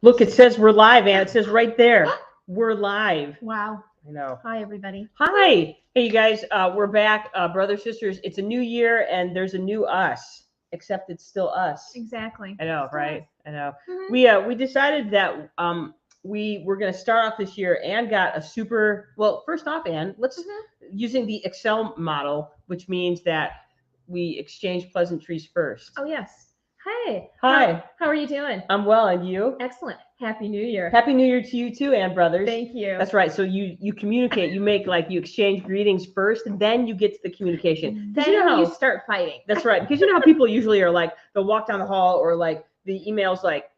Look, it says we're live, and it says right there, we're live. Wow. I know. Hi, everybody. Hi. Hey, you guys. We're back, brothers, sisters. It's a new year, and there's a new us. Except it's still us. Exactly. I know, Still right? us. I know. Mhm. We decided that we were going to start off this year. Anne got a super well. First off, Anne, let's using the Excel model, which means that we exchange pleasantries first. Oh, yes. Hey. Hi. How are you doing? I'm well, and you? Excellent. Happy New Year. Happy New Year to you too, Ann Brothers. Thank you. That's right. So you communicate, you make like you exchange greetings first, and then you get to the communication. Then you know how, you start fighting. that's right. Because you know how people usually are like they'll walk down the hall or like the emails like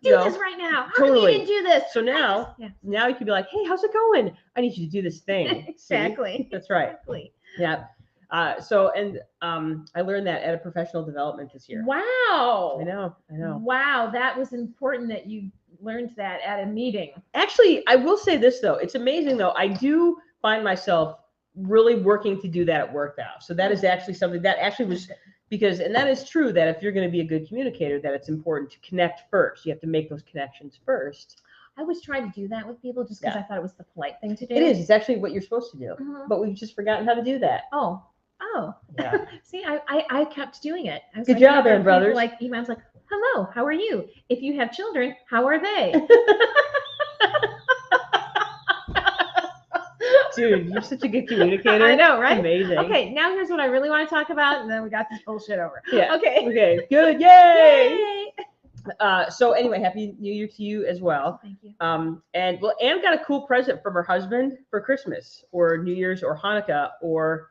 Do this right now. How Totally. come you didn't do this? So now now you can be like, hey, how's it going? I need you to do this thing. Exactly. See? That's right. Exactly. Yeah. I learned that at a professional development this year. Wow. I know. Wow, that was important that you learned that at a meeting. Actually, I will say this though. It's amazing though. I do find myself really working to do that at work now. So that is actually something that actually was because, and that is true that if you're going to be a good communicator, that it's important to connect first. You have to make those connections first. I always try to do that with people just because I thought it was the polite thing to do. It is. It's actually what you're supposed to do. But we've just forgotten how to do that. Oh. Yeah. See, I kept doing it. I was Good job, Ann Brothers. Like emails like, hello, how are you? If you have children, how are they? Dude, you're such a good communicator. I know, right? Amazing. Okay, now here's what I really want to talk about, and then we got this bullshit over. Yeah. Okay. Good. Yay! So anyway, happy New Year to you as well. Thank you. And well, Anne got a cool present from her husband for Christmas or New Year's or Hanukkah or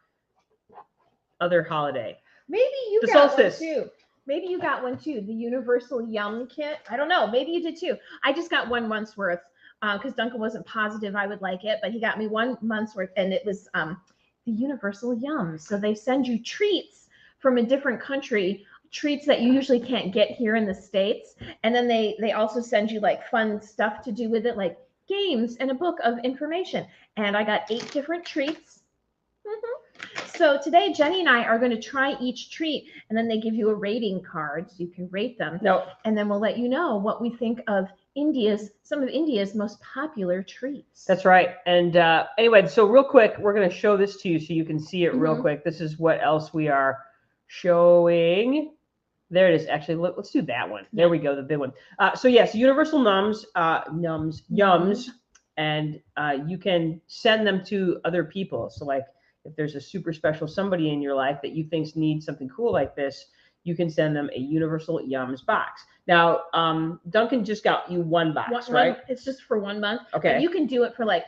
other holiday. Maybe you The got solstice. one too. Maybe you got one too. The Universal Yum Kit. I don't know. Maybe you did too. I just got 1 month's worth because Duncan wasn't positive I would like it, but he got me 1 month's worth, and it was the Universal Yum. So they send you treats from a different country, treats that you usually can't get here in the States, and then they also send you like fun stuff to do with it, like games and a book of information. And I got 8 different treats. So today, Jenny and I are going to try each treat, and then they give you a rating card so you can rate them. No. And then we'll let you know what we think of some of India's most popular treats. That's right. And anyway, so real quick, we're going to show this to you so you can see it real quick. This is what else we are showing. There it is. Actually, let's do that one. There we go, the big one. So yes, Universal Nums, Yums, and you can send them to other people. So like if there's a super special somebody in your life that you think needs something cool like this, you can send them a Universal Yums box. Now, Duncan just got you 1 box, right? It's just for 1 month. Okay. But you can do it for like,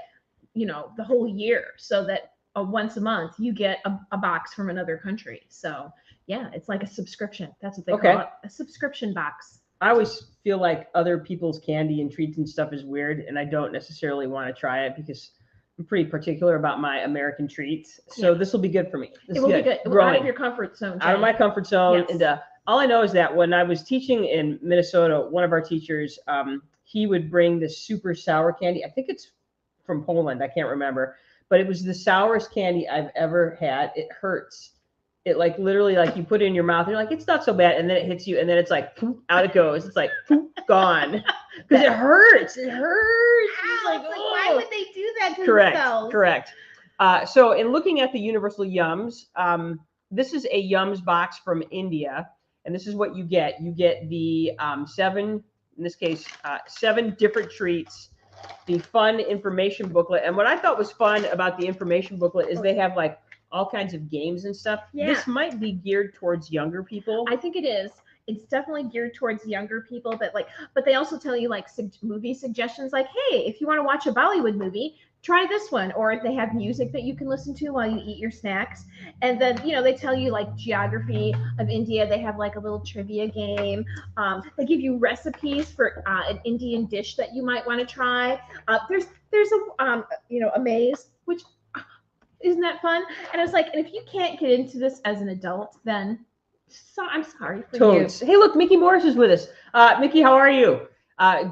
the whole year, so that once a month you get a box from another country. So yeah, it's like a subscription. That's what they call it, a subscription box. I always feel like other people's candy and treats and stuff is weird, and I don't necessarily want to try it because I'm pretty particular about my American treats. So this will be good for me. It will be good. Out of your comfort zone. Out of my comfort zone. Yes. And all I know is that when I was teaching in Minnesota, one of our teachers, he would bring this super sour candy. I think it's from Poland. I can't remember. But it was the sourest candy I've ever had. It hurts. It like literally like you put it in your mouth and you're like, it's not so bad. And then it hits you and then it's like, poof, out it goes. It's like, poof, gone. Because it hurts. It hurts. It's like, why would they do that to themselves? Correct. So in looking at the Universal Yums, this is a Yums box from India. And this is what you get. You get the 7, in this case, 7 different treats, the fun information booklet. And what I thought was fun about the information booklet is they have like all kinds of games and stuff. Yeah. This might be geared towards younger people. I think it is. It's definitely geared towards younger people, but they also tell you like movie suggestions, like, hey, if you want to watch a Bollywood movie, try this one. Or if they have music that you can listen to while you eat your snacks. And then, they tell you like geography of India. They have like a little trivia game. They give you recipes for an Indian dish that you might want to try. There's a maze, which isn't that fun? And I was like, and if you can't get into this as an adult, then I'm sorry for Toads. you. Hey, look, Mickey Morris is with us. Mickey, how are you?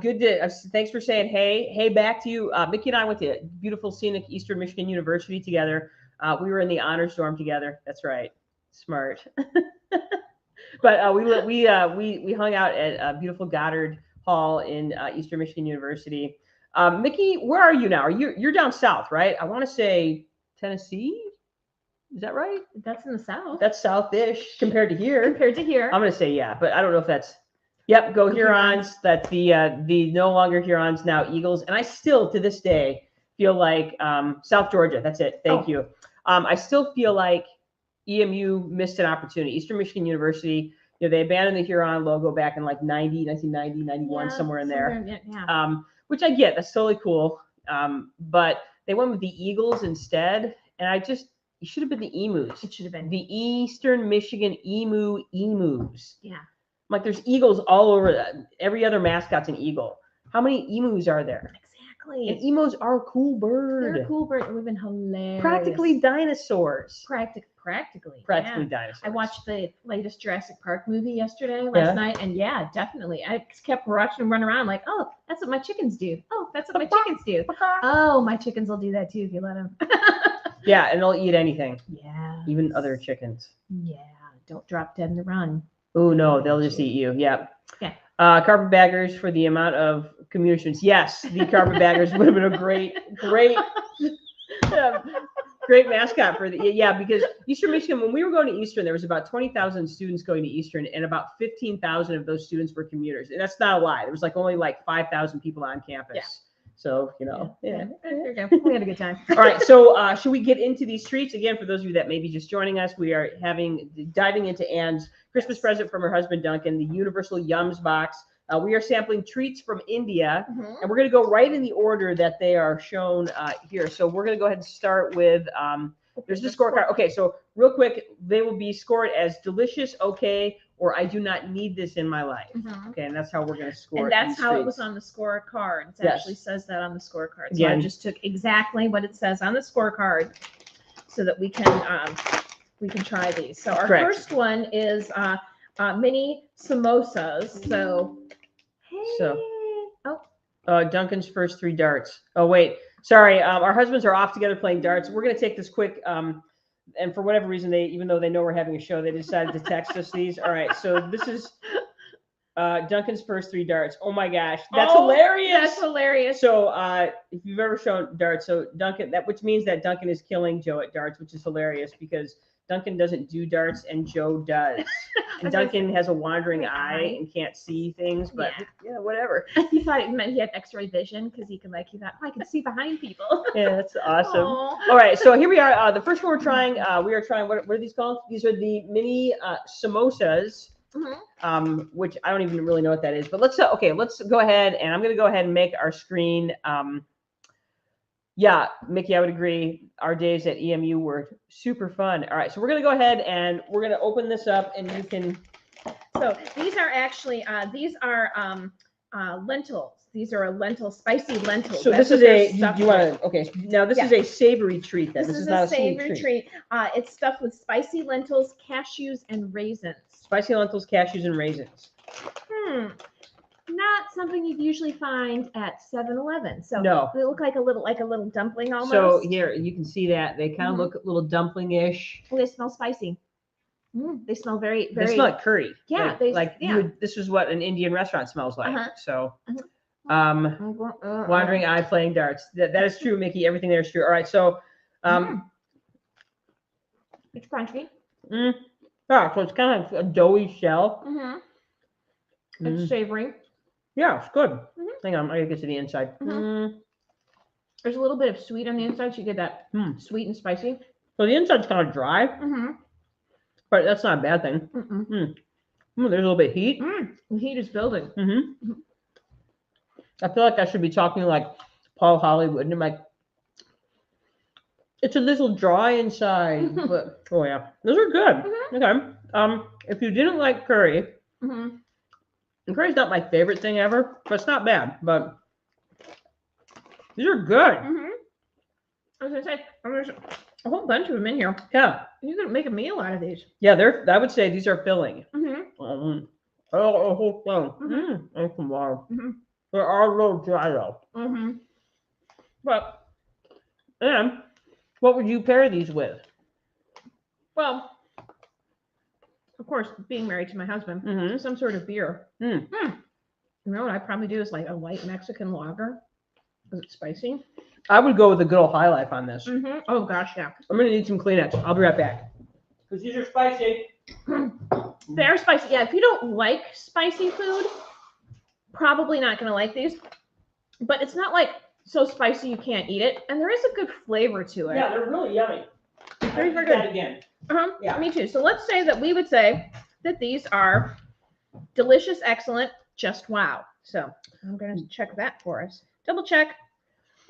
Good to. Thanks for saying hey. Hey, back to you. Mickey and I went to beautiful, scenic Eastern Michigan University together. We were in the honors dorm together. That's right. Smart. But we hung out at beautiful Goddard Hall in Eastern Michigan University. Mickey, where are you now? You're down south, right? I want to say Tennessee. Is that right? That's in the south. That's south-ish compared to here. Compared to here. I'm gonna say yeah, but I don't know if that's. Yep, go Hurons. That's the no longer Hurons, now Eagles. And I still to this day feel like South Georgia. That's it. Thank you. I still feel like EMU missed an opportunity. Eastern Michigan University. They abandoned the Huron logo back in like 1990, 91, somewhere in there. Yeah. Which I get. That's totally cool. But they went with the Eagles instead, and it should have been the Emus. It should have been the Eastern Michigan Emus. Yeah. Like there's eagles all over. Every other mascot's an eagle. How many emus are there? Exactly. And emus are a cool bird. They're a cool bird. We've been hilarious. Practically dinosaurs. Practically Dinosaurs. I watched the latest Jurassic Park movie last night, and yeah, definitely. I kept watching them run around like, oh, that's what my chickens do. Oh, that's what my chickens do. Oh, my chickens will do that too if you let them. Yeah, and they'll eat anything. Yeah. Even other chickens. Yeah. Don't drop dead in the run. Oh no, they'll just eat you. Yep. Yeah. Carpetbaggers for the amount of communications. Yes, the carpetbaggers would have been a great mascot for because Eastern Michigan, when we were going to Eastern, there was about 20,000 students going to Eastern, and about 15,000 of those students were commuters. And that's not a lie. There was only 5,000 people on campus. Yeah. So, There you go. We had a good time. All right. So should we get into these treats? Again, for those of you that may be just joining us, we are diving into Anne's Christmas present from her husband, Duncan, the Universal Yums box. We are sampling treats from India, and we're going to go right in the order that they are shown here. So we're going to go ahead and start with, there's the scorecard. Okay, so real quick, they will be scored as delicious, okay, or I do not need this in my life. Okay, and that's how we're going to score. And that's how it was on the scorecard. It actually says that on the scorecard. So I just took exactly what it says on the scorecard so that we can try these. So our first one is mini samosas. Duncan's first 3 darts. Oh wait, sorry. Our husbands are off together playing darts. We're going to take this quick. And for whatever reason, even though they know we're having a show, they decided to text us these. All right, so this is Duncan's first 3 darts. Oh my gosh, that's hilarious! That's hilarious. So if you've ever shown darts, so Duncan, which means that Duncan is killing Joe at darts, which is hilarious because Duncan doesn't do darts and Joe does. And Duncan has a wandering eye and can't see things, but yeah whatever. He thought it meant he had X-ray vision because he thought, I can see behind people. Yeah, that's awesome. Aww. All right, so here we are. The first one we're trying, what are these called? These are the mini samosas, which I don't even really know what that is. But let's go ahead, and I'm going to go ahead and make our screen. Yeah, Mickey, I would agree. Our days at EMU were super fun. All right, so we're going to go ahead and we're going to open this up, and you can. So these are actually lentils. These are spicy lentils. So this is now this is a savory treat. Then this is not a savory treat. It's stuffed with spicy lentils, cashews, and raisins. Spicy lentils, cashews, and raisins. Not something you'd usually find at 7-Eleven. So no, they look like a little dumpling almost. So here you can see that they kind of look a little dumpling-ish. Oh, they smell spicy. They smell very, very. They smell like curry. Yeah, this is what an Indian restaurant smells like. So, wandering eye playing darts. That is true, Mickey. Everything there is true. All right, so, it's crunchy. So it's kind of a doughy shell. It's savory. Yeah, it's good. Hang on, I gotta get to the inside. There's a little bit of sweet on the inside, so you get that sweet and spicy. So the inside's kind of dry, but that's not a bad thing. There's a little bit of heat. The heat is building. I feel like I should be talking like Paul Hollywood, and I'm like, it's a little dry inside, but oh yeah, those are good. Okay. If you didn't like curry. And curry's not my favorite thing ever, but it's not bad. But these are good. I was gonna say there's a whole bunch of them in here. Yeah, you could make a meal out of these. Yeah, I would say these are filling. A whole thing. Wow. They are a little dry though. But and what would you pair these with? Well, of course, being married to my husband, some sort of beer. You know what I probably do is like a light Mexican lager. Is it spicy? I would go with a good old High Life on this. Mm-hmm. Oh gosh, yeah. I'm gonna need some Kleenex. I'll be right back. Because these are spicy. They're spicy. Yeah, if you don't like spicy food, probably not gonna like these. But it's not like so spicy you can't eat it, and there is a good flavor to it. Yeah, they're really yummy. Very, very That good. again. Yeah, me too. So let's say that we would say that these are delicious, excellent, just wow. So I'm gonna check that for us. Double check.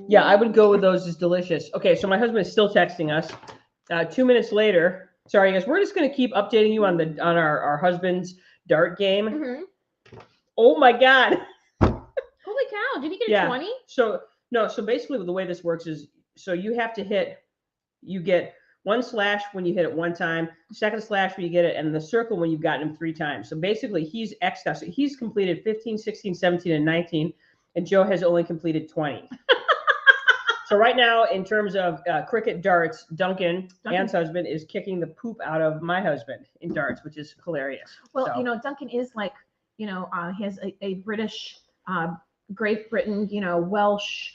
Yeah, I would go with those as delicious. Okay, so my husband is still texting us. 2 minutes later, sorry guys, we're just gonna keep updating you on our husband's dart game. Mm-hmm. Oh my God. Holy cow! Did you get a 20? So basically the way this works is so you have to hit. You get one slash when you hit it one time, second slash when you get it, and the circle when you've gotten him 3 times. So basically he's X'd out. So he's completed 15, 16, 17, and 19, and Joe has only completed 20. So right now, in terms of cricket darts, Duncan, Ann's husband, is kicking the poop out of my husband in darts, which is hilarious. Well, So, you know, Duncan is like, he has a British, Great Britain, Welsh,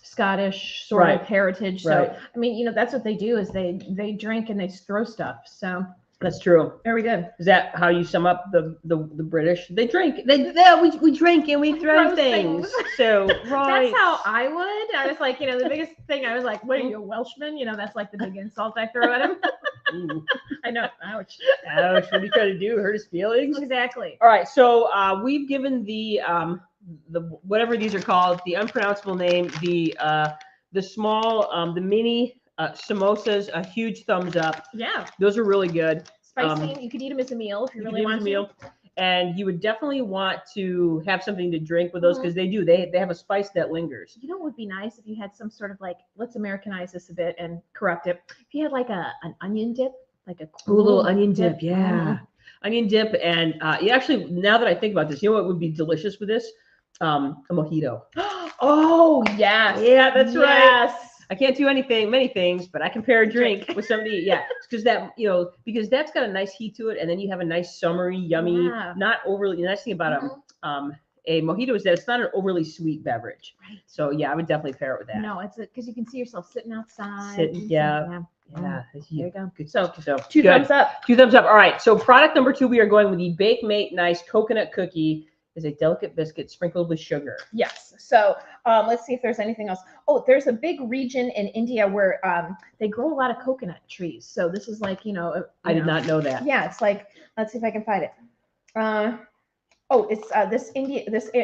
Scottish sort of heritage. So, Right. I mean, that's what they do is they drink and they throw stuff. So that's true. very good. Is that how you sum up the British? They drink. We drink and we throw things. So right. That's how I would. I was like, the biggest thing I was like, what are you, a Welshman? That's like the big insult I throw at him. I know. Ouch. Ouch. What are you trying to do? Hurt his feelings? Exactly. All right. So we've given the whatever these are called, the unpronounceable name, the small, the mini samosas, a huge thumbs up. Yeah. Those are really good. Spicy. You could eat them as a meal if you really want to. And you would definitely want to have something to drink with those because they do. They have a spice that lingers. You know what would be nice if you had some sort of like, let's Americanize this a bit and corrupt it. If you had like an onion dip, like a cool little onion dip. Yeah. Onion dip. And actually, now that I think about this, you know what would be delicious with this? A mojito. Oh, yes. Yeah, that's right. Yes. I can't do many things, but I can pair a drink with somebody. Yeah, because because that's got a nice heat to it, and then you have a nice summery, yummy, not overly. The nice thing about a mojito is that it's not an overly sweet beverage. Right. So yeah, I would definitely pair it with that. No, it's because you can see yourself sitting outside. Yeah. There you go. Good. So 2 thumbs up. 2 thumbs up. All right. So product number 2, we are going with the Bake Mate Nice Coconut Cookie. Is a delicate biscuit sprinkled with sugar. Yes. So let's see if there's anything else. Oh, there's a big region in India where they grow a lot of coconut trees. So this is like, I did not know that. Yeah, it's like, let's see if I can find it. It's this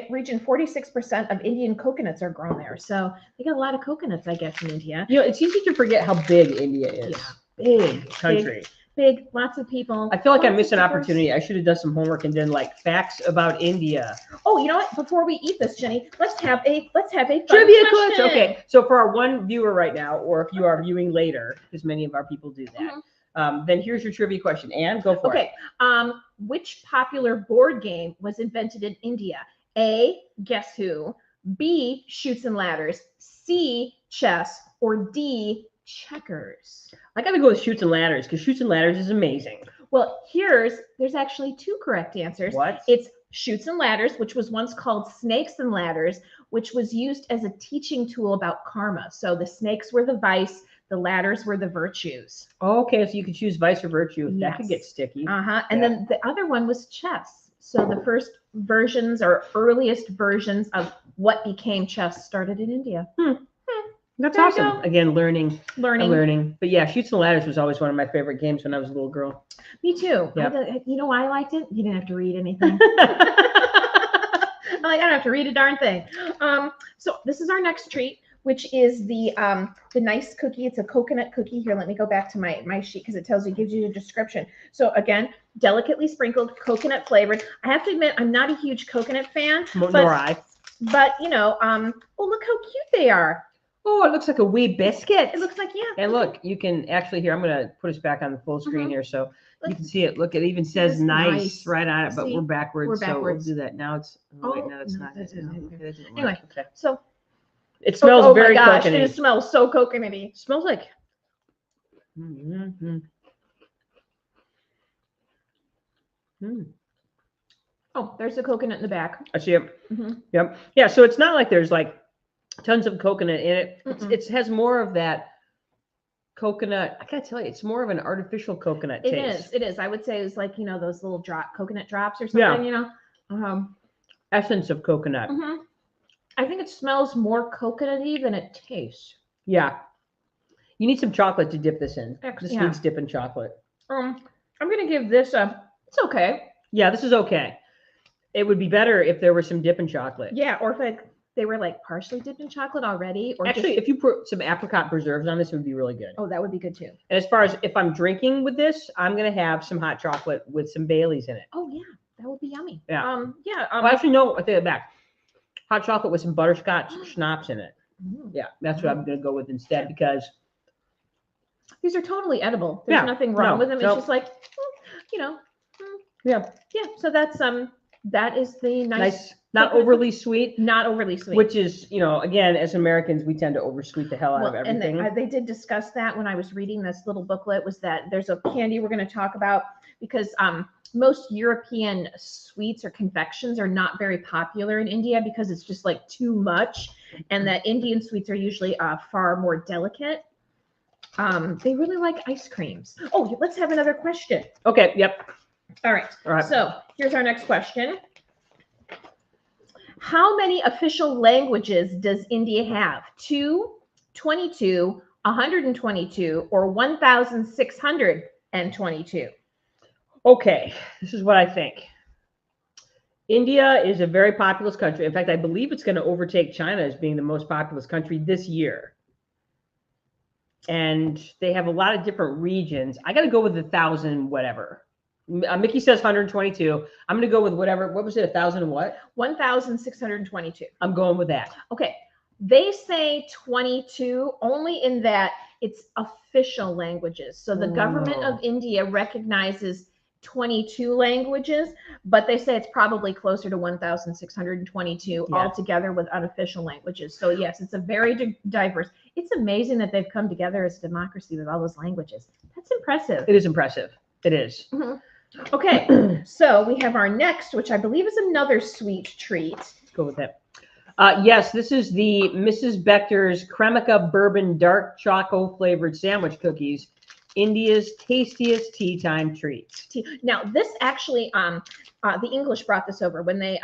region, 46% of Indian coconuts are grown there. So they get a lot of coconuts, I guess, in India. It's easy to forget how big India is. Yeah. Big country. Big, lots of people. I feel like I missed an opportunity. I should have done some homework and done like facts about India. Oh, you know what? Before we eat this, Jenny, let's have a fun trivia question. Okay, so for our one viewer right now, or if you are viewing later, because many of our people do that, then here's your trivia question. Anne, go for it. Okay. Which popular board game was invented in India? A, Guess Who? B, Chutes and Ladders? C, Chess? Or D, Checkers? I got to go with Chutes and Ladders because Chutes and Ladders is amazing. Well, there's actually 2 correct answers. What? It's Chutes and Ladders, which was once called Snakes and Ladders, which was used as a teaching tool about karma. So the snakes were the vice, the ladders were the virtues. Okay, so you could choose vice or virtue. Yes. That could get sticky. And then the other one was chess. So the first versions or earliest versions of what became chess started in India. That's awesome. Again, learning. Learning. But yeah, Chutes and Ladders was always one of my favorite games when I was a little girl. Me too. Yep. You know why I liked it? You didn't have to read anything. I don't have to read a darn thing. So this is our next treat, which is the nice cookie. It's a coconut cookie. Here, let me go back to my sheet because it gives you a description. So again, delicately sprinkled, coconut flavored. I have to admit, I'm not a huge coconut fan. Nor I. But oh, look how cute they are. Oh, it looks like a wee biscuit. It looks like, yeah. And look, you can actually here, I'm going to put us back on the full screen here so you can see it. Look, it even says nice right on it, but we're backwards. So we'll do that. Now it's, wait, no, it's not. Anyway, so. It smells very coconutty. Oh my gosh, coconutty. it smells so coconutty. It smells like. Oh, there's a coconut in the back. I see it. Mm-hmm. Yep. Yeah. So it's not like there's like tons of coconut in it. Mm-mm. It has more of that coconut. I gotta tell you, it's more of an artificial coconut taste. It is. I would say it's like, those little coconut drops or something, Yeah. Essence of coconut. Mm-hmm. I think it smells more coconutty than it tastes. Yeah. You need some chocolate to dip this in. This Yeah. needs dip in chocolate. I'm gonna give this it's okay. Yeah, this is okay. It would be better if there was some dip in chocolate. Yeah, or if they were like partially dipped in chocolate already. Or actually, if you put some apricot preserves on this, it would be really good. Oh, that would be good too. And as far as if I'm drinking with this, I'm gonna have some hot chocolate with some Baileys in it. Oh yeah, that would be yummy. Yeah. Yeah. Well, actually, no. I take it back. Hot chocolate with some butterscotch schnapps in it. Yeah, that's what I'm gonna go with instead because these are totally edible. There's nothing wrong with them. It's just like, Yeah. Yeah. So that is the nice, not overly sweet. Not overly sweet. Which is, again, as Americans, we tend to oversweet the hell out of everything. And they did discuss that when I was reading this little booklet, was that there's a candy we're going to talk about because most European sweets or confections are not very popular in India because it's just like too much, and that Indian sweets are usually far more delicate. They really like ice creams. Oh, let's have another question. Okay. Yep. All right. So here's our next question. How many official languages does India have? 2, 22, 122, or 1,622? Okay, this is what I think. India is a very populous country. In fact, I believe it's going to overtake China as being the most populous country this year. And they have a lot of different regions. I got to go with 1,000 whatever. Mickey says 122. I'm going to go with whatever. What was it? 1,000 and what? 1,622. I'm going with that. Okay. They say 22 only in that it's official languages. So the government of India recognizes 22 languages, but they say it's probably closer to 1,622 altogether with unofficial languages. So yes, it's a very diverse. It's amazing that they've come together as a democracy with all those languages. That's impressive. It is impressive. It is. Mm-hmm. Okay, so we have our next, which I believe is another sweet treat. Let's go with that. Yes, this is the Mrs. Bector's Cremica Bourbon Dark Choco Flavored Sandwich Cookies, India's tastiest tea time treats. Now, this actually, the English brought this over when they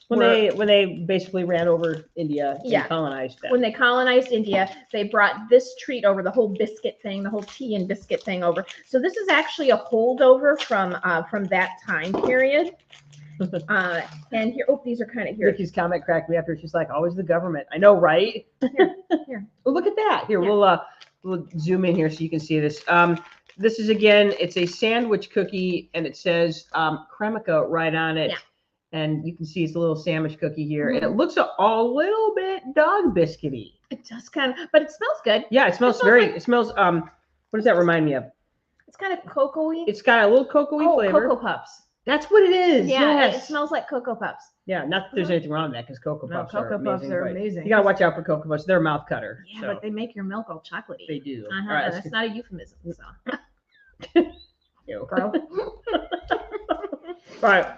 when they basically ran over India and colonized them. When they colonized India, they brought this treat over, the whole biscuit thing, the whole tea and biscuit thing over. So this is actually a holdover from that time period. And here, these are kind of here. Ricky's comment cracked me after. She's like, always the government. I know, right? Here. Oh, look at that. Here, we'll zoom in here so you can see this. This is, again, it's a sandwich cookie, and it says Cremica right on it. Yeah. And you can see it's a little sandwich cookie here. Mm-hmm. And it looks a little bit dog biscuity. It does kind of, but it smells good. Yeah, it smells it smells, what does that remind me of? It's kind of cocoa-y. It's got a little cocoa-y flavor. Cocoa Puffs. That's what it is. Yeah, it smells like Cocoa Puffs. Yeah, not that there's anything wrong with that because Cocoa Puffs are amazing. You got to watch out for Cocoa Puffs. They're a mouth cutter. Yeah, but they make your milk all chocolatey. They do. All right, that's not a euphemism. So. Yo, girl. All right.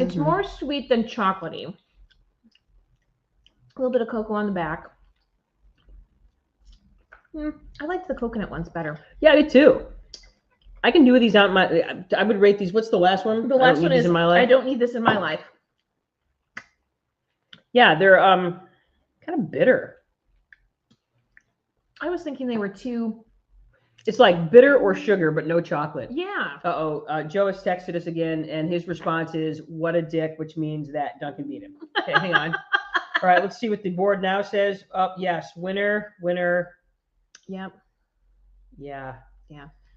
It's more sweet than chocolatey. A little bit of cocoa on the back. I like the coconut ones better. Yeah, I do too. I can do these out. I would rate these. What's the last one? The last one is I don't need this in my life. Yeah, they're kind of bitter. I was thinking they were too. It's like bitter or sugar, but no chocolate. Yeah. Joe has texted us again, and his response is, what a dick, which means that Duncan beat him. Okay, hang on. All right, let's see what the board now says. Yes, winner. Yep. Yeah.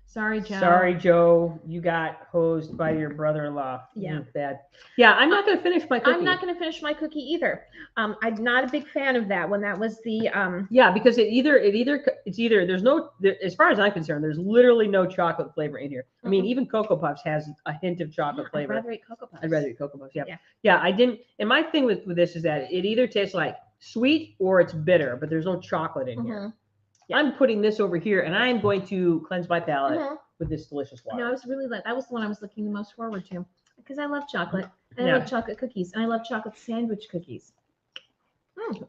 Sorry, Joe. Sorry, Joe. You got hosed by your brother-in-law. Yeah. Bad. Yeah, I'm not going to finish my cookie. I'm not going to finish my cookie either. I'm not a big fan of that when that was the Yeah, because it's either there's no, as far as I'm concerned, there's literally no chocolate flavor in here. I mean, even Cocoa Puffs has a hint of chocolate flavor. I'd rather eat Cocoa Puffs. I'd rather eat Cocoa Puffs. Yeah, I didn't. And my thing with this is that it either tastes like sweet or it's bitter, but there's no chocolate in here. Yeah. I'm putting this over here, and I'm going to cleanse my palate with this delicious water. No, I was really that was the one I was looking the most forward to because I love chocolate. And Yeah. I love chocolate cookies, and I love chocolate sandwich cookies.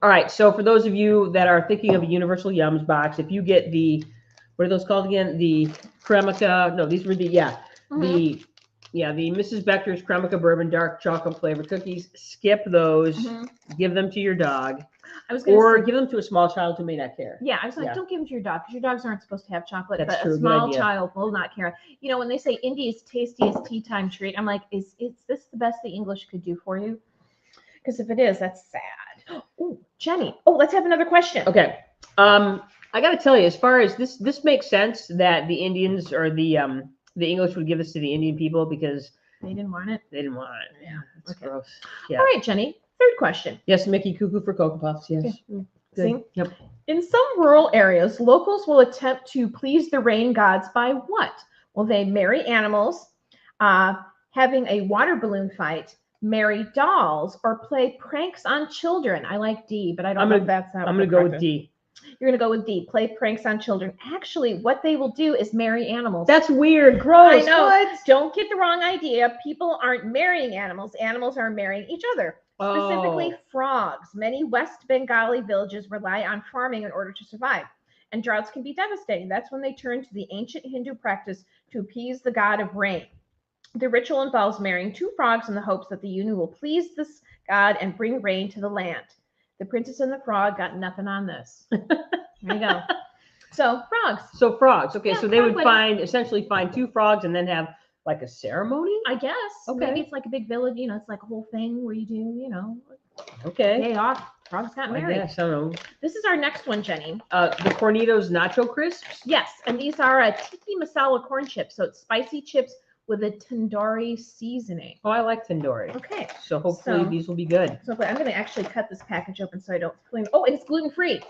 All right, so for those of you that are thinking of a Universal Yums box, if you get the, what are those called again? The Cremica, no, these were the, the Mrs. Becker's Cremica Bourbon Dark Chocolate Flavored Cookies. Skip those, give them to your dog, I was gonna or say, give them to a small child who may not care. yeah, I was like, Yeah. don't give them to your dog because your dogs aren't supposed to have chocolate. That's but true, a good small idea. child will not care. You know, when they say India's tastiest tea time treat, I'm like, is this the best the English could do for you? Because if it is, that's sad. Oh, Jenny. Oh, let's have another question. Okay. I got to tell you, as far as this makes sense that the Indians or the English would give this to the Indian people because They didn't want it. they didn't want it. Yeah, that's Okay. gross. Yeah. All right, Jenny. Third question. Yes, Mickey Cuckoo for Cocoa Puffs. Yes. Okay. Good. See? Yep. In some rural areas, locals will attempt to please the rain gods by what? Will they marry animals, having a water balloon fight, marry dolls, or play pranks on children? I like D, but I don't know if that's how I'm going to go with D. You're going to go with D, play pranks on children. Actually, what they will do is marry animals. That's weird. Gross. I know. What? Don't get the wrong idea. People aren't marrying animals. Animals are marrying each other. Specifically frogs. Many West Bengali villages rely on farming in order to survive, and droughts can be devastating. That's when they turn to the ancient Hindu practice to appease the god of rain. The ritual involves marrying two frogs in the hopes that the union will please this god and bring rain to the land. The princess and the frog got nothing on this. There you go. So frogs. So frogs. Okay, Yeah, so they would frog essentially find two frogs and then have like a ceremony? I guess. Okay. Maybe it's like a big village, it's like a whole thing where you do, Okay. day off. Frogs got married. I guess, I don't know. This is our next one, Jenny. The Cornitos Nacho Crisps? Yes, and these are tiki masala corn chips. So it's spicy chips with a tandoori seasoning. Oh, I like tandoori. Okay. So hopefully these will be good. So I'm going to actually cut this package open so I don't clean. Oh, and it's gluten-free.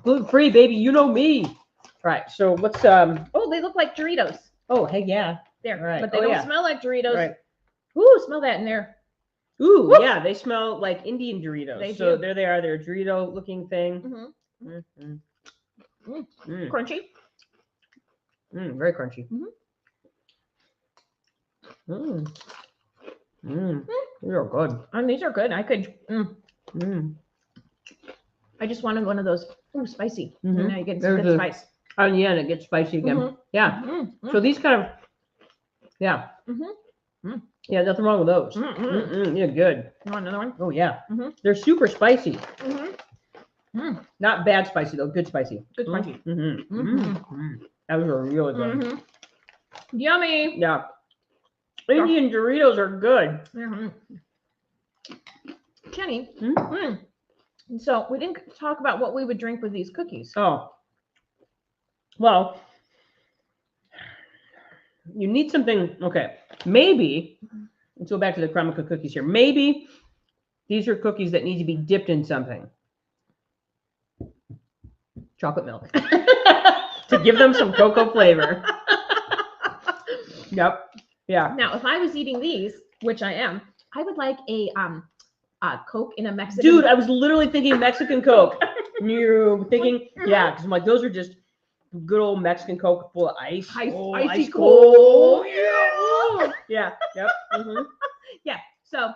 Gluten-free, baby. You know me. All right, so let's Oh, they look like Doritos. Oh, hey, yeah. There. All right. But they don't smell like Doritos. Right. Ooh, smell that in there. Ooh, Whoop. Yeah, they smell like Indian Doritos. They so do. there they are. They're a Dorito-looking thing. Crunchy. Very crunchy. These are good. And these are good. I could. I just wanted one of those. Ooh, spicy. Now you get some good spice. Oh, yeah, and it gets spicy again. Yeah. So these kind of, yeah. Yeah, nothing wrong with those. Yeah, good. You want another one? Oh, yeah. They're super spicy. Not bad spicy, though. Good spicy. Good spicy. That was really good. Yummy. Yeah. Indian Doritos are good. Jenny. So we didn't talk about what we would drink with these cookies. Oh. Well, you need something. Okay. Maybe, let's go back to the Cremica cookies here. Maybe these are cookies that need to be dipped in something. Chocolate milk. To give them some cocoa flavor. Yep. Yeah. Now, if I was eating these, which I am, I would like a Coke in a Mexican. Dude, I was literally thinking Mexican Coke. You're thinking, yeah, because I'm like, those are just good old Mexican Coke full of ice. Icy cold. Yeah. Yep. Yeah. So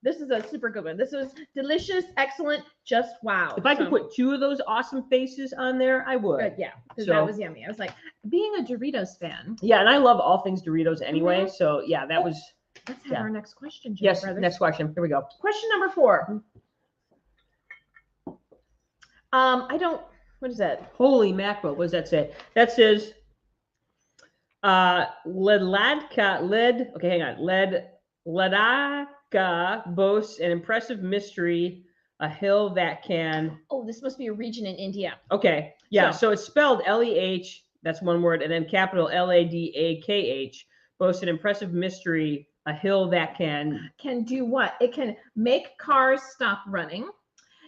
this is a super good one. This was delicious, excellent, just wow. If I could put two of those awesome faces on there, I would. Yeah, because that was yummy. I was like, being a Doritos fan. Yeah, and I love all things Doritos anyway. So yeah, that was. Let's have our next question, Yes, brothers. next question. Here we go. Question number 4. What is that? Holy mackerel. What does that say? That says, Ladakha boasts an impressive mystery, a hill that can. Oh, this must be a region in India. Okay. Yeah. So it's spelled Leh. That's one word. And then capital Ladakh. Boasts an impressive mystery, a hill that can do what? It can make cars stop running.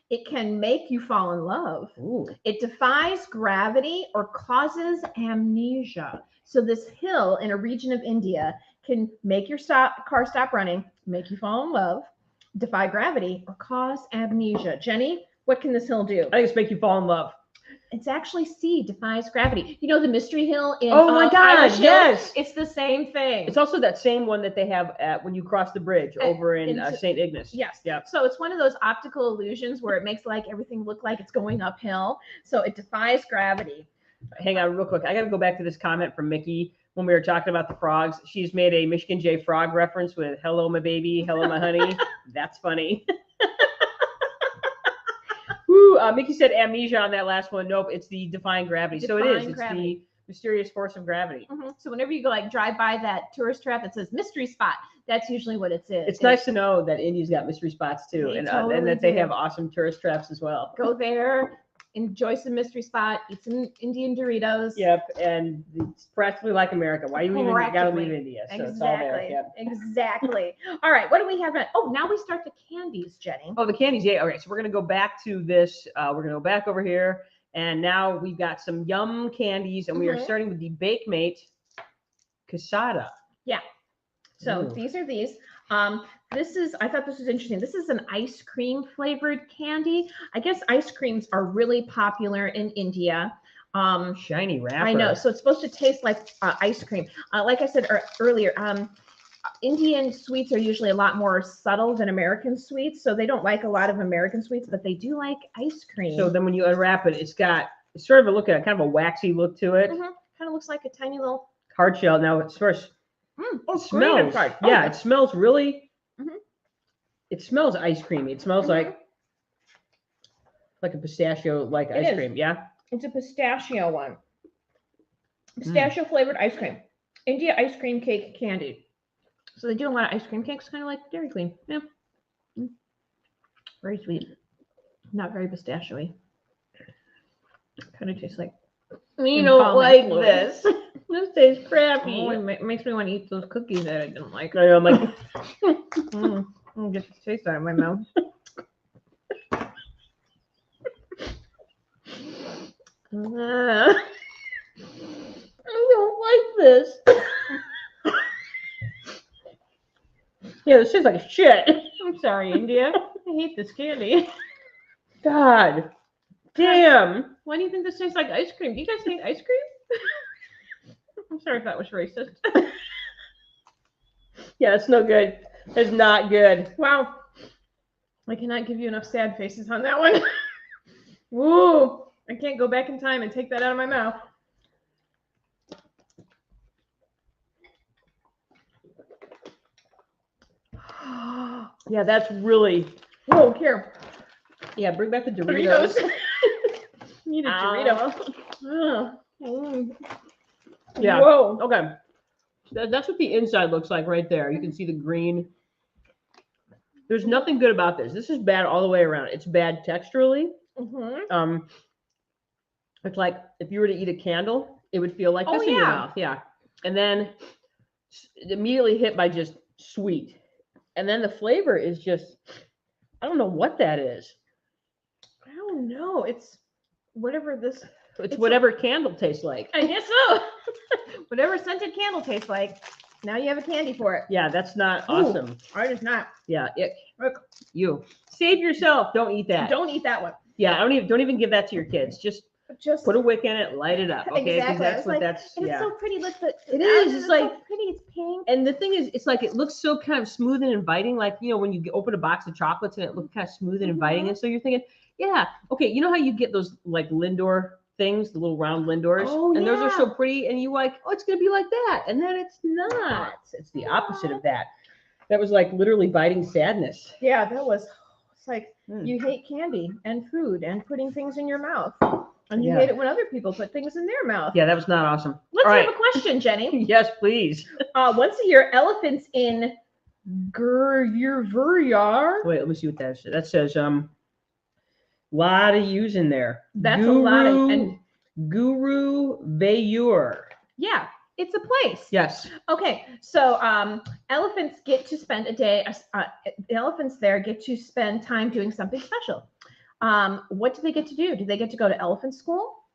It can make you fall in love. Ooh. It defies gravity or causes amnesia. So this hill in a region of India can make your car stop running, make you fall in love, defy gravity, or cause amnesia. Jenny, what can this hill do? I think it's make you fall in love. It's actually C, defies gravity. You know the Mystery Hill in Oh my God, Irish Hill? yes. It's the same thing. It's also that same one that they have at when you cross the bridge over in St. Ignace. Yes. Yeah. So it's one of those optical illusions where it makes like everything look like it's going uphill. So it defies gravity. Hang on real quick. I got to go back to this comment from Mickey when we were talking about the frogs. She's made a Michigan J frog reference with "Hello, my baby. Hello, my honey." That's funny. Woo, Mickey said amnesia on that last one. Nope, it's the defying gravity. So it is. It's the mysterious force of gravity. So whenever you go like drive by that tourist trap that says mystery spot, that's usually what it is. It's nice to know that Indy's got mystery spots too, and that they have awesome tourist traps as well. Go there, enjoy some mystery spot, eat some Indian Doritos. Yep, and it's practically like America. Why you even gotta leave India? So exactly. It's all there. Yep. Exactly. All right, what do we have? Oh, now we start the candies, Jenny. Oh, the candies. Yeah. Okay, so we're gonna go back to this. We're gonna go back over here, and now we've got some yum candies, and we are starting with the Bakemate Casada. Yeah. So these are these. I thought this was interesting. This is an ice cream flavored candy. I guess ice creams are really popular in India. Shiny wrapper. I know. So it's supposed to taste like ice cream. Like I said earlier, Indian sweets are usually a lot more subtle than American sweets. So they don't like a lot of American sweets, but they do like ice cream. So then when you unwrap it, it's sort of a look at kind of a waxy look to it. Kind of looks like a tiny little hard shell. Now it's first. It smells. Yeah, it smells really. It smells ice creamy. It smells like a pistachio ice cream. Yeah. It's a pistachio one. Pistachio flavored ice cream. India ice cream cake candy. So they do a lot of ice cream cakes, kind of like Dairy Queen. Yeah. Very sweet. Not very pistachio-y. Kind of tastes like. You don't like this. This tastes crappy. Oh, it makes me want to eat those cookies that I didn't like. I know, I'm like, get the taste out of my mouth. I don't like this. Yeah, this tastes like shit. I'm sorry, India. I hate this candy. God damn. Why do you think this tastes like ice cream? Do you guys hate ice cream? I'm sorry if that was racist. Yeah, it's no good. It's not good. Wow. I cannot give you enough sad faces on that one. Woo. I can't go back in time and take that out of my mouth. Yeah, that's really. Whoa, here. Yeah, bring back the Doritos. Need a Dorito. Yeah. Whoa. Okay. That's what the inside looks like right there. You can see the green. There's nothing good about this. This is bad all the way around. It's bad texturally. It's like if you were to eat a candle, it would feel like this in your mouth. Yeah. And then immediately hit by just sweet. And then the flavor is just, I don't know what that is. I don't know. It's whatever this. It's whatever candle tastes like. I guess so. Whatever scented candle tastes like. Now you have a candy for it. Yeah, that's not awesome. It is not. Yeah, look, you save yourself. Don't eat that. Don't eat that one. Yeah, don't even give that to your kids. Just put a wick in it, light it up. Okay, exactly. That's what that's. And it's so pretty. Look, it is. It's like so pretty. It's pink. And the thing is, it's like it looks so kind of smooth and inviting. Like when you open a box of chocolates and it looks kind of smooth and inviting, and so you're thinking, yeah, okay, you know how you get those like Lindor things, the little round Lindors, and those are so pretty, and you like, oh, it's gonna be like that, and then it's not. It's the opposite of that. That was like literally biting sadness. Yeah, that was. It's like you hate candy and food and putting things in your mouth. And you hate it when other people put things in their mouth. Yeah, that was not awesome. Let's have a question, Jenny. Yes, please. Once a year, elephants in Guruvayur. Wait, let me see what that says. That says lot of U's in there. That's a lot of and Guruvayur. Yeah, it's a place. Yes. Okay, so elephants get to spend a day. The elephants there get to spend time doing something special. What do they get to do? Do they get to go to elephant school?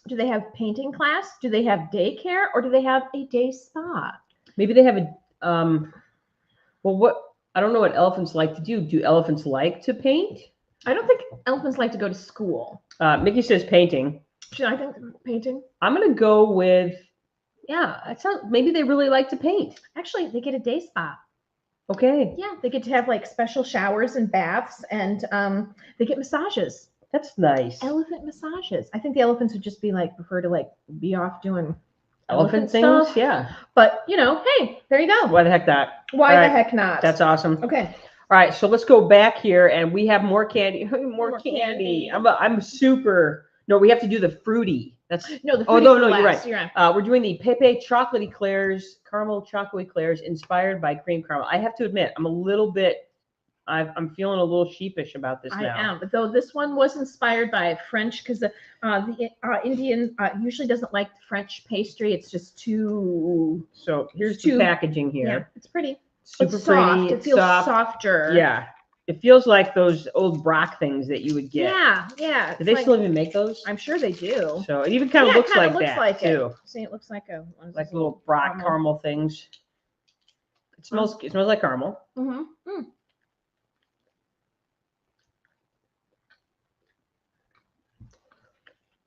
Do they have painting class? Do they have daycare, or do they have a day spa? Maybe they have a what I don't know what elephants like to do. Do elephants like to paint? I don't think elephants like to go to school. Mickey says painting. Should I think painting? I'm gonna go with, yeah. That sounds. Maybe they really like to paint. Actually, they get a day spa. Okay. Yeah, they get to have like special showers and baths, and they get massages. That's nice. Elephant massages. I think the elephants would just be like prefer to like be off doing Elephant things. stuff. Yeah. But hey, there you go. Why the heck not? Why All the right. heck not? That's awesome. Okay. All right, so let's go back here, and we have more candy. More candy. candy. I'm super. No, we have to do the fruity. That's No, the oh fruity no, for no, last. you're right. You're right. We're doing the Pepe chocolate eclairs, caramel chocolate eclairs inspired by cream caramel. I have to admit, I'm a little bit. I'm feeling a little sheepish about this now. I am, but though this one was inspired by French, because the Indian usually doesn't like French pastry. It's just too. So here's the packaging here. Yeah, it's pretty. Super It's soft. pretty. It feels soft. softer. Yeah, it feels like those old Brock things that you would get. Yeah. Do they still even make those? I'm sure they do. So it even kind of looks like that like too. See, it looks like Like little Brock caramel things. It smells. It smells like caramel. Mm-hmm.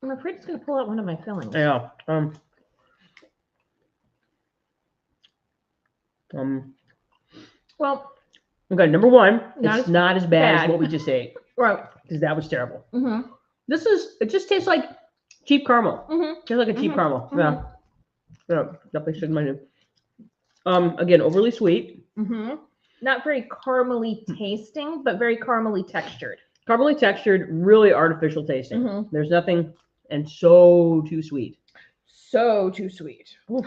I'm afraid it's going to pull out one of my fillings. Yeah. Well. Okay, number one, Not it's as not as bad as bad. what we just ate. Right. Because that was terrible. Mm-hmm. It just tastes like cheap caramel. Mm-hmm. Tastes like a cheap caramel. Mhm. Yeah. Definitely should mind. Again, overly sweet. Mm-hmm. Not very caramely tasting, but very caramely textured. Caramely textured, really artificial tasting. Mm-hmm. There's nothing, and so too sweet. So too sweet. Oof.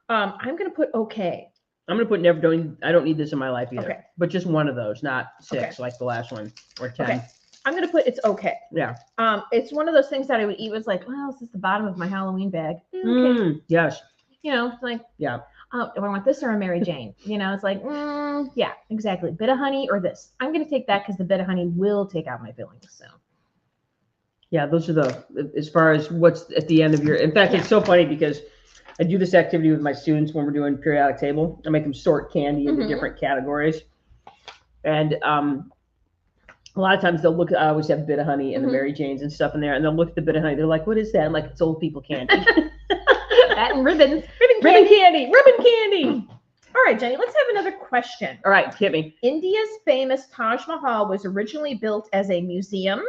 I'm gonna put okay. I'm gonna put I don't need this in my life either. Okay. But just one of those, not 6 like the last one or 10. Okay. I'm gonna put it's okay. Yeah. It's one of those things that I would eat was like, well, this is the bottom of my Halloween bag. Okay. Yes. It's like, yeah. Do I want this or a Mary Jane? It's like, yeah, exactly. Bit of honey or this. I'm gonna take that because the bit of honey will take out my fillings. So. Yeah, those are as far as what's at the end of your. In fact, it's so funny because I do this activity with my students when we're doing periodic table. I make them sort candy into different categories, and a lot of times they'll look. I always have a bit of honey and the Mary Janes and stuff in there, and they'll look at the bit of honey. They're like, "What is that?" I'm like, "It's old people candy." That and ribbons. Ribbon candy. All right, Jenny, let's have another question. All right, hit me. India's famous Taj Mahal was originally built as a museum,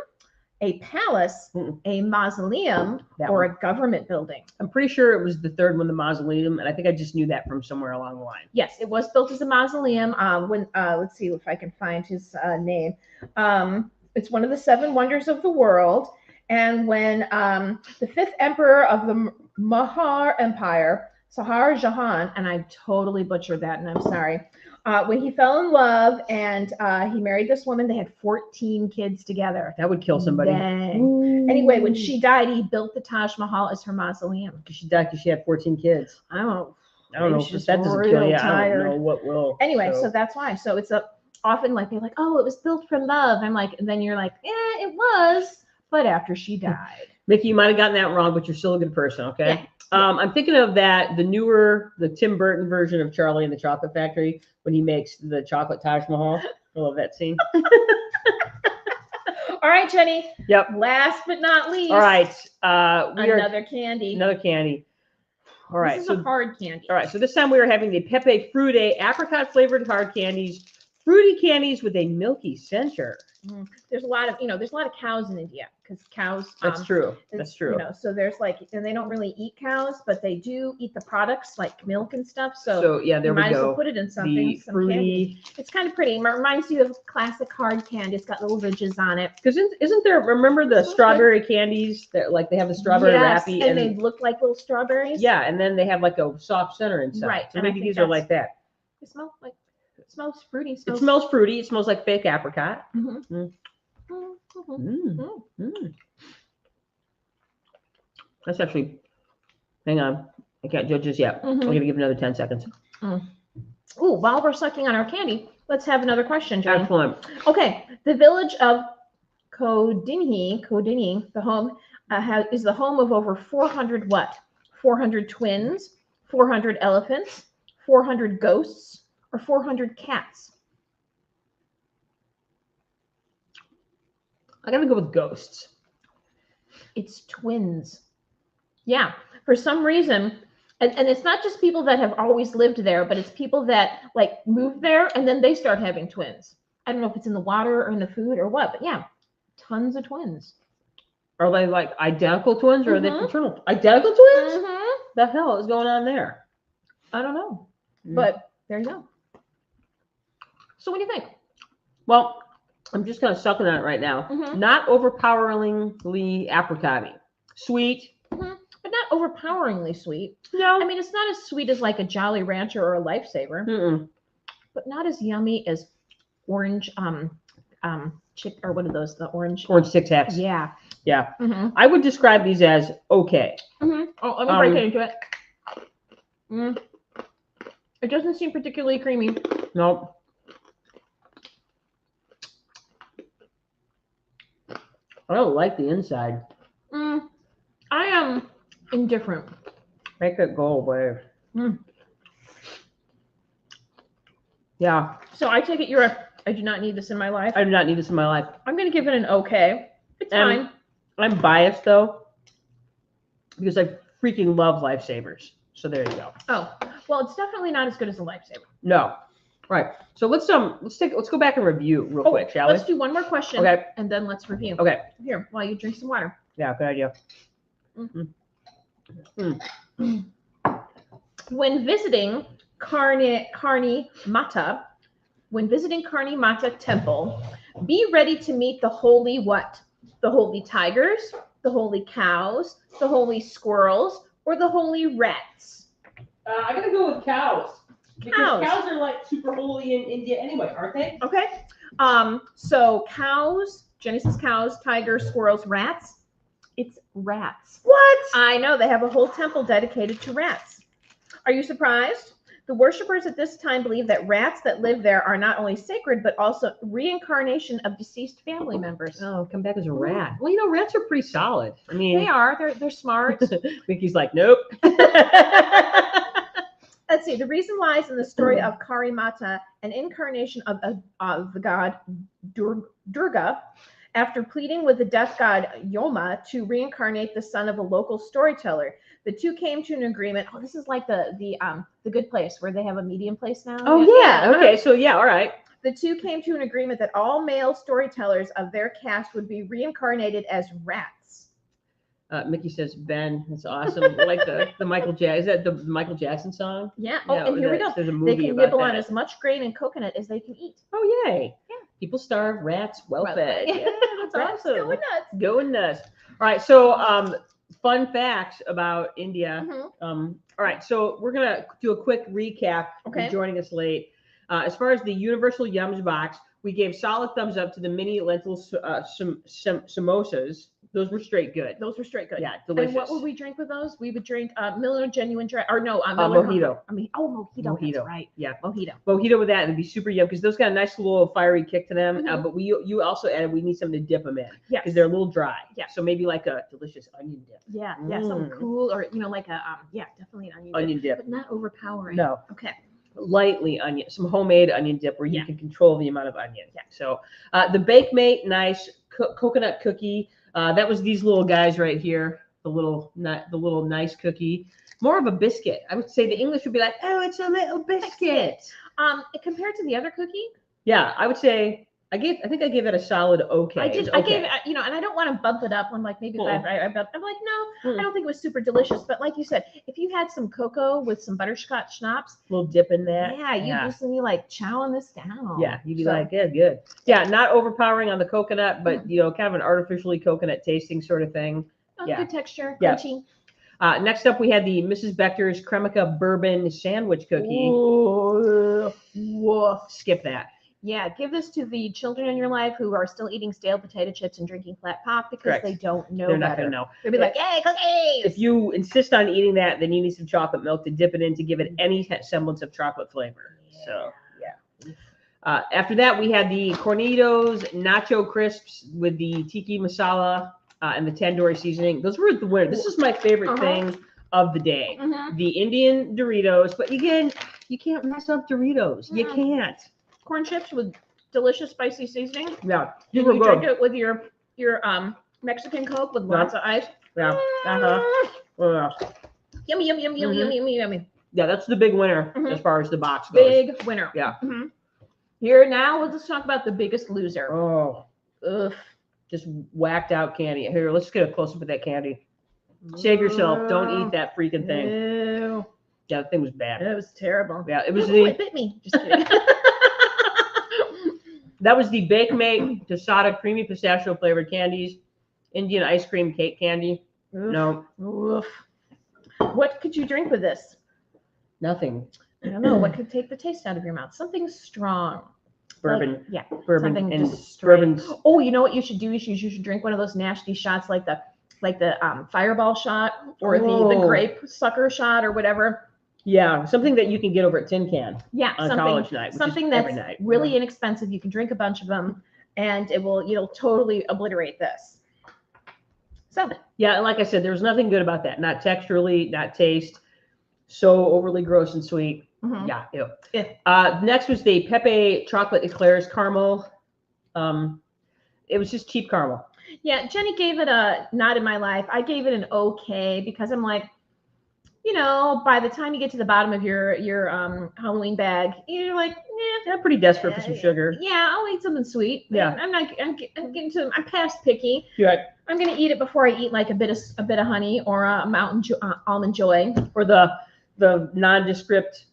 a palace, a mausoleum, or a government building. I'm pretty sure it was the third one, the mausoleum, and I think I just knew that from somewhere along the line. Yes, it was built as a mausoleum. Let's see if I can find his name. It's one of the 7 wonders of the world. And when the 5th emperor of the Mahar Empire, Shah Jahan, and I totally butchered that, and I'm sorry. When he fell in love and he married this woman, they had 14 kids together. That would kill somebody. Anyway, when she died, he built the Taj Mahal as her mausoleum. She died because she had 14 kids. I don't know if that doesn't kill you. I don't know what will. Anyway, so that's why. So it's often like they're like, oh, it was built for love. I'm like, and then you're like, yeah, it was, but after she died. Mickey, you might have gotten that wrong, but you're still a good person, okay? Yeah. I'm thinking of the Tim Burton version of Charlie and the Chocolate Factory when he makes the chocolate Taj Mahal. I love that scene. All right, Jenny. Yep. Last but not least. All right. Another candy. All right. This is a hard candy. All right. So this time we are having the Pepe Frutte apricot flavored hard candies, fruity candies with a milky center. There's a lot of cows in India because cows. That's true. That's true. So there's and they don't really eat cows, but they do eat the products like milk and stuff. So yeah, there we go. Might as well put it in something. Some fruity. Candy. It's kind of pretty. It reminds you of classic hard candy. It's got little ridges on it. Because isn't there? Remember the strawberry candies that they have the strawberry wrappy and they look like little strawberries. Yeah, and then they have like a soft center inside. Right. So maybe these are like that. They smell like. It smells fruity. It smells fruity. It smells like fake apricot. That's actually. Hang on, I can't judge this yet. I'm gonna give it another 10 seconds. Ooh, while we're sucking on our candy, let's have another question, Johnny. Excellent. Okay, the village of Kodinhi, the home is the home of over 400 what? 400 twins, 400 elephants, 400 ghosts, or 400 cats? I gotta go with ghosts. It's twins. Yeah, for some reason, and it's not just people that have always lived there, but it's people that like moved there and then they start having twins. I don't know if it's in the water or in the food or what, but yeah, tons of twins. Are they like identical twins or are they Mhm. fraternal? Identical twins? Mhm. The hell is going on there? I don't know, Mm. but there you go. So what do you think? Well, I'm just kind of sucking on it right now. Mhm. Not overpoweringly apricot-y. Sweet. But not overpoweringly sweet. No. I mean, it's not as sweet as like a Jolly Rancher or a Lifesaver, Mm-mm. but not as yummy as orange chick or what are those? The orange Tic Tacs. Yeah. Yeah. Mm-hmm. I would describe these as okay. Mm-hmm. Oh, let me break it into it. It doesn't seem particularly creamy. Nope. I don't like the inside. I am indifferent. Make it go away. Mm. Yeah. So I take it I do not need this in my life. I do not need this in my life. I'm going to give it an okay. It's fine. I'm biased though because I freaking love Lifesavers. So there you go. Oh, well, it's definitely not as good as a Lifesaver. No. Right. So let's go back and review real quick, shall we? Let's do one more question. Okay. And then let's review. Okay. Here, while you drink some water. Yeah, good idea. When visiting Karni Mata temple, be ready to meet the holy what? The holy tigers, the holy cows, the holy squirrels, or the holy rats? I gotta go with cows. Because Cows. cows are like super holy in India anyway, aren't they? Okay. So cows, Jenny says cows, tigers, squirrels, rats. It's rats. What? I know, they have a whole temple dedicated to rats. Are you surprised? The worshippers at this time believe that rats that live there are not only sacred, but also reincarnation of deceased family members. Oh, come back as a rat. Well, you know, rats are pretty solid. I mean, They are. They're smart. Mickey's like, nope. Let's see. The reason lies in the story of Kari Mata, an incarnation of the god Durga. After pleading with the death god Yoma to reincarnate the son of a local storyteller, the two came to an agreement. Oh, this is like the Good Place where they have a medium place now. Oh yeah. Okay. So yeah. All right. The two came to an agreement that all male storytellers of their caste would be reincarnated as rats. Mickey says, Ben, that's awesome. Like the Michael Jackson. Is that the Michael Jackson song? Yeah. Oh, and here we go. There's a movie they can about nibble that. on as much grain and coconut as they can eat. Oh yay! Yeah. People starve, rats well fed. Yeah, That's rats awesome. going nuts. Going nuts. All right. So fun facts about India. All right. So we're gonna do a quick recap. Okay. For joining us late. As far as the Universal Yums box, we gave solid thumbs up to the mini lentil samosas. Those were straight good. Those were straight good. Yeah, delicious. And what would we drink with those? We would drink Miller Genuine Dry, or no, mojito. Mojito. That's right. Yeah, mojito. Mojito with that, it'd be super yum because those got a nice little fiery kick to them. But you also added we need something to dip them in. Yeah. Because they're a little dry. Yeah. So maybe like a delicious onion dip. Yeah. Yeah. Something cool, or like a definitely an onion dip, but not overpowering. No. Okay. Lightly onion, some homemade onion dip where you can control the amount of onion. Yeah. So the Bake Mate, nice coconut cookie. That was these little guys right here. The little nice cookie. More of a biscuit. I would say the English would be like, oh, it's a little biscuit. Compared to the other cookie. Yeah, I would say I think I gave it a solid okay. I did. Okay. I gave it, and I don't want to bump it up. I'm like maybe 5. I'm like no, I don't think it was super delicious. But like you said, if you had some cocoa with some butterscotch schnapps, little dip in that. Yeah, you'd just be like chowing this down. Yeah, you'd be like, yeah, good. Yeah, not overpowering on the coconut, but kind of an artificially coconut tasting sort of thing. Good texture, yeah. crunchy. Next up, we had the Mrs. Becker's Cremica Bourbon Sandwich Cookie. Ooh, woof. Skip that. Yeah, give this to the children in your life who are still eating stale potato chips and drinking flat pop because they don't know. They're not going to know. They'll be like, hey, cookies! If you insist on eating that, then you need some chocolate milk to dip it in to give it any semblance of chocolate flavor. Yeah. So, yeah. After that, we had the Cornitos Nacho Crisps with the tiki masala and the tandoori seasoning. Those were the winner. This is my favorite thing of the day. The Indian Doritos. But again, you can't mess up Doritos. You can't. Corn chips with delicious spicy seasoning. Yeah, you drink it with your Mexican Coke with lots of ice. Yeah. Yummy. Yummy, yummy, yummy, yummy, yummy, yummy, yummy. Yeah, that's the big winner Mhm. as far as the box goes. Big winner. Yeah. Mhm. Here now, let's talk about the biggest loser. Oh, Ugh. just whacked out candy. Here, let's get a close up of that candy. Save yourself. Don't eat that freaking thing. Ew. Yeah, the thing was bad. It was terrible. Yeah, it was Ooh, the it bit me. Just kidding. that was the Bake Mate Tostada creamy pistachio flavored candies, Indian ice cream cake candy. Oof. No, Oof. What could you drink with this? nothing. I don't know. What could take the taste out of your mouth? Something strong. Bourbon. Like, yeah. Bourbon Something and just straight. bourbon's. Oh, you know what you should do? You should drink one of those nasty shots like the Fireball shot or the Oh. grape sucker shot or whatever. Yeah, something that you can get over at Tin Can Yeah, on something college night. Which something is that's every night. really inexpensive. You can drink a bunch of them, and you'll totally obliterate this. So Yeah, and like I said, there was nothing good about that. Not texturally, not taste. So overly gross and sweet. mhm. Yeah, ew. Yeah. Next was the Pepe chocolate eclairs caramel. It was just cheap caramel. Yeah, Jenny gave it a not in my life. I gave it an okay because I'm like, by the time you get to the bottom of your Halloween bag, you're like, Yeah, pretty desperate for some sugar. yeah, I'll eat something sweet. Yeah. I'm getting to. I'm past picky. Yeah. I'm gonna eat it before I eat like a bit of honey or a almond joy. Or the nondescript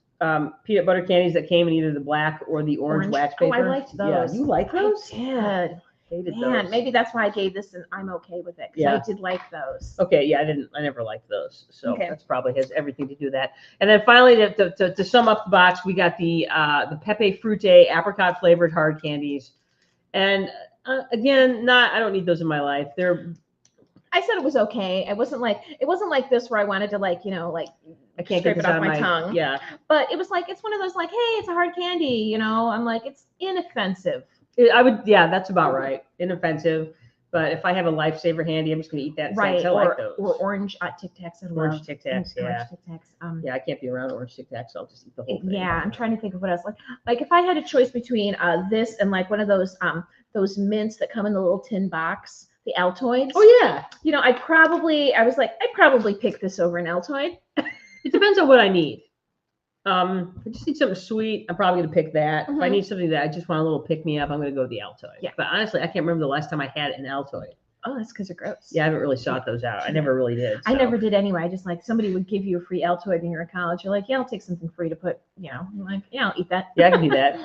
peanut butter candies that came in either the black or the orange wax Oh, paper. I liked those. Yeah, you like those? I did. Hated Man, those. maybe that's why I gave this, and I'm okay with it because Yeah. I did like those. Okay, yeah, I never liked those, so Okay. that's probably has everything to do with that. And then finally, to sum up the box, we got the Pepe Frutte apricot flavored hard candies, and again, I don't need those in my life. I said it was okay. It wasn't like this where I wanted to I can't scrape get it this off out of my tongue. Yeah, But it was it's one of those hey, it's a hard candy. I'm like, it's inoffensive. that's about right. Inoffensive, but if I have a lifesaver handy, I'm just gonna eat that. Right. I like those. Or orange Tic Tacs. I Orange love Tic Tacs. Yeah. Orange Tic Tacs. Yeah, I can't be around orange Tic Tacs, so I'll just eat the whole thing. Yeah, I'm trying to think of what else. Like if I had a choice between this and one of those mints that come in the little tin box, the Altoids. Oh yeah. I'd probably pick this over an Altoid. It depends on what I need. I just need something sweet. I'm probably gonna pick that. If I need something that I just want a little pick me up, I'm gonna go with the Altoid. Yeah. But honestly, I can't remember the last time I had an Altoid. Oh, that's because they're gross. Yeah, I haven't really sought those out. I never really did. I so. never did anyway. I just somebody would give you a free Altoid when you're in college. You're like, yeah, I'll take something free to put, I'm like, yeah, I'll eat that. Yeah, I can do that.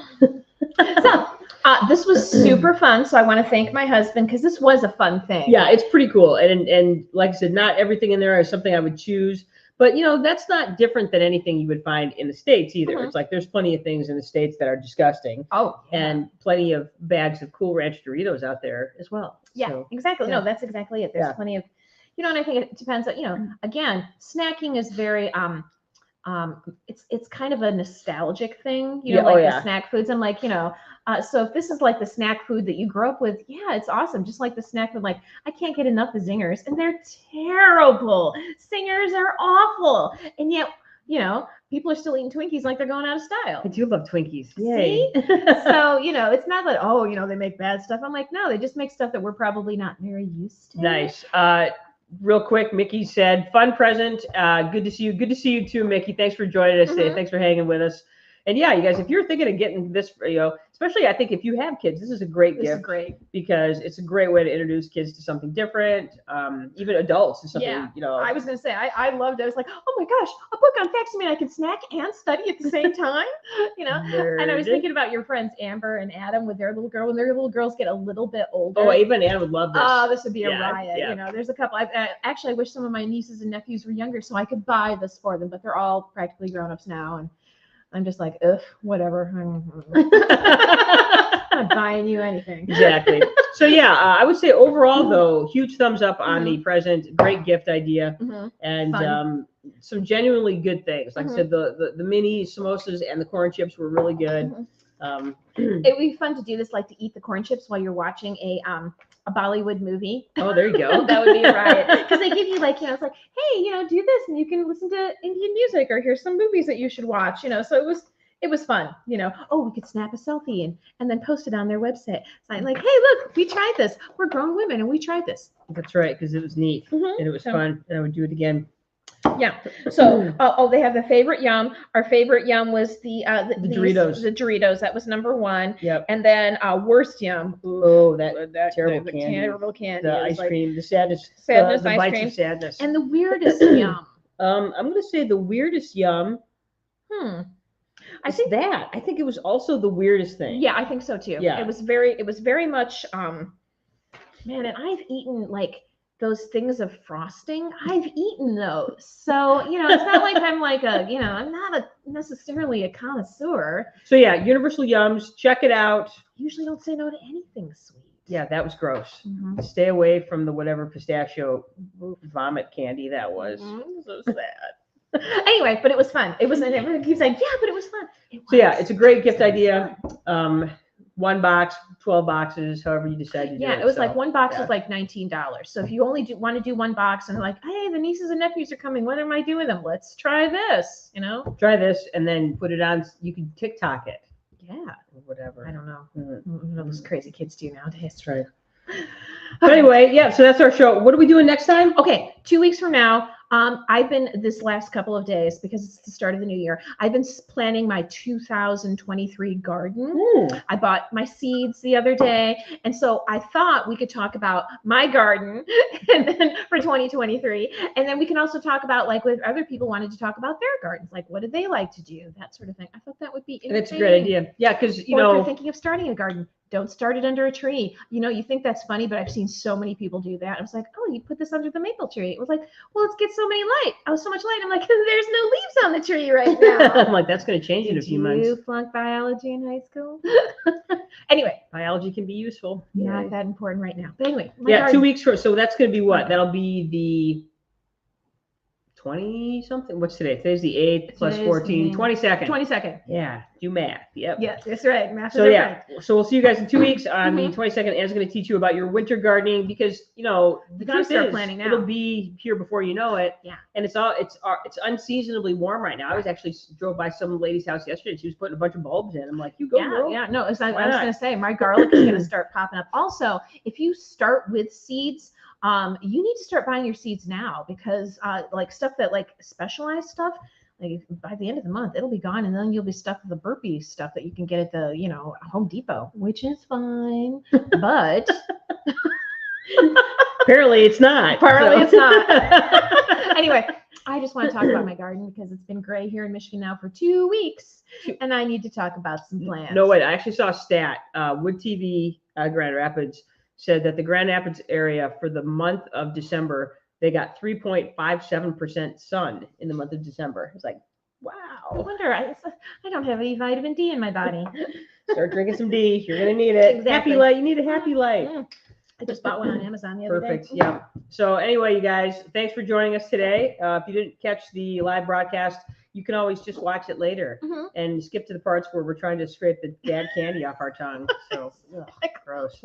So this was super fun. So I want to thank my husband because this was a fun thing. Yeah, it's pretty cool. And like I said, not everything in there is something I would choose. But that's not different than anything you would find in the States either. Mhm. It's like there's plenty of things in the States that are disgusting. Oh, yeah. And plenty of bags of Cool Ranch Doritos out there as well. Yeah, So, exactly. yeah. No, that's exactly it. There's Yeah. plenty of, and I think it depends on, again, snacking is very, it's kind of a nostalgic thing, Yeah, the snack foods. I'm like, so if this is like the snack food that you grew up with, yeah, it's awesome. Just like the snack food, I can't get enough of Zingers, and they're terrible. Zingers are awful, and yet, people are still eating Twinkies like they're going out of style. I do love Twinkies. Yay. See? So, it's not that, they make bad stuff. I'm like, no, they just make stuff that we're probably not very used to. Nice. Real quick, Mickey said, fun present. Good to see you. Good to see you too, Mickey. Thanks for joining us today. Thanks for hanging with us. And yeah, you guys, if you're thinking of getting this, especially I think if you have kids, this is a great gift. This is great. Because it's a great way to introduce kids to something different, even adults to something, I was going to say, I loved it. I was like, oh my gosh, a book on facts mean I can snack and study at the same time, Nerd. And I was thinking about your friends, Amber and Adam, with their little girl, when their little girls get a little bit older. Oh, Ava and Anna would love this. Oh, this would be a riot. Yeah. There's a couple. I wish some of my nieces and nephews were younger so I could buy this for them, but they're all practically grown-ups now. And I'm just like, ugh, whatever. I'm not buying you anything. Exactly. So yeah, I would say overall though, huge thumbs up on the present. Great gift idea, and some genuinely good things. Like I said, the mini samosas and the corn chips were really good. It would be fun to do this, to eat the corn chips while you're watching a Bollywood movie. Oh, there you go. That would be a riot. Because they give you it's like, hey, do this and you can listen to Indian music or here's some movies that you should watch, So it was fun, Oh, we could snap a selfie and then post it on their website. So I'm like, hey, look, we tried this. We're grown women and we tried this. That's right, because it was neat and it was fun, and I would do it again. Yeah. So, they have the favorite yum. Our favorite yum was the Doritos. The Doritos. That was number one. Yep. And then worst yum. Oh, that terrible the candy. terrible candy. The It was ice like cream, the sadness, sadness the ice bites cream. of sadness. And the weirdest yum. I'm gonna say the weirdest yum. I think it was also the weirdest thing. Yeah, I think so too. Yeah. It was very much man, and I've eaten like those things of frosting. I've eaten those. So, it's not like I'm like I'm not necessarily a connoisseur. So yeah, Universal Yums, check it out. Usually don't say no to anything sweet. Yeah, that was gross. Mm-hmm. Stay away from the whatever pistachio vomit candy that was. Mm-hmm. So sad. Anyway, but it was fun. It was, and everyone keeps saying, yeah, but it was fun. So yeah, it's a great gift idea. 1 box, 12 boxes, however you decide to do it. Yeah, it was like one box was like $19. So if you only want to do one box and they're like, hey, the nieces and nephews are coming, what am I doing with them? Let's try this, Try this and then put it on. You can TikTok it. Yeah. Or whatever. I don't know. Mm-hmm. What those crazy kids do nowadays. That's right. But anyway, yeah, so that's our show. What are we doing next time? Okay, 2 weeks from now, I've been this last couple of days because it's the start of the new year. I've been planning my 2023 garden. Ooh. I bought my seeds the other day, and so I thought we could talk about my garden and then for 2023, and then we can also talk about like what other people wanted to talk about their gardens, like what did they like to do, that sort of thing. I thought that would be And it's a great idea. Yeah, because if you're thinking of starting a garden, don't start it under a tree. You think that's funny, but I've seen so many people do that. I was like, oh, you put this under the maple tree. It was like, well, let's get so much light. I'm like, there's no leaves on the tree right now. I'm like, that's going to change in a few months. Did you flunk biology in high school? Anyway. Biology can be useful. Not that important right now. But anyway. Yeah, garden. 2 weeks for, so that's going to be what? That'll be the 20 something. What's today? Today's the 8th plus 14, 22nd. 22nd. Yeah, do math. Yep. Yeah, that's right. Math so is yeah, right. So we'll see you guys in 2 weeks on the 22nd. Anne's going to teach you about your winter gardening because the truth start planning now. It'll be here before you know it. Yeah. And it's unseasonably warm right now. I was actually drove by some lady's house yesterday. She was putting a bunch of bulbs in. I'm like, you go, girl. Yeah. No, I was going to say my garlic is going to start popping up. Also, if you start with seeds. You need to start buying your seeds now because like stuff that like specialized stuff, like by the end of the month, it'll be gone. And then you'll be stuck with the burpee stuff that you can get at the, Home Depot, which is fine, but apparently it's not. It's not. Anyway, I just want to talk about my garden because it's been gray here in Michigan now for 2 weeks and I need to talk about some plants. No, wait, I actually saw a stat, Wood TV, Grand Rapids, said that the Grand Rapids area for the month of December, they got 3.57% sun in the month of December. It's like, wow. No wonder I don't have any vitamin D in my body. Start drinking some D. You're going to need it. Exactly. Happy light. You need a happy light. I just bought one on Amazon the other day. Perfect. Yeah. So anyway, you guys, thanks for joining us today. If you didn't catch the live broadcast, you can always just watch it later and skip to the parts where we're trying to scrape the bad candy off our tongue. So gross.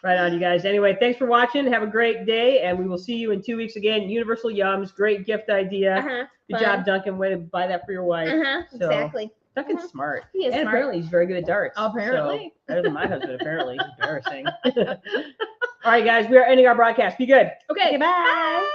Right on, you guys. Anyway, thanks for watching. Have a great day, and we will see you in 2 weeks again. Universal Yums, great gift idea. Good job, Duncan. Way to buy that for your wife. So, exactly. Duncan's smart. He is smart. Apparently he's very good at darts. Apparently. So, better than my husband, apparently. Embarrassing. All right, guys, we are ending our broadcast. Be good. Okay. Bye.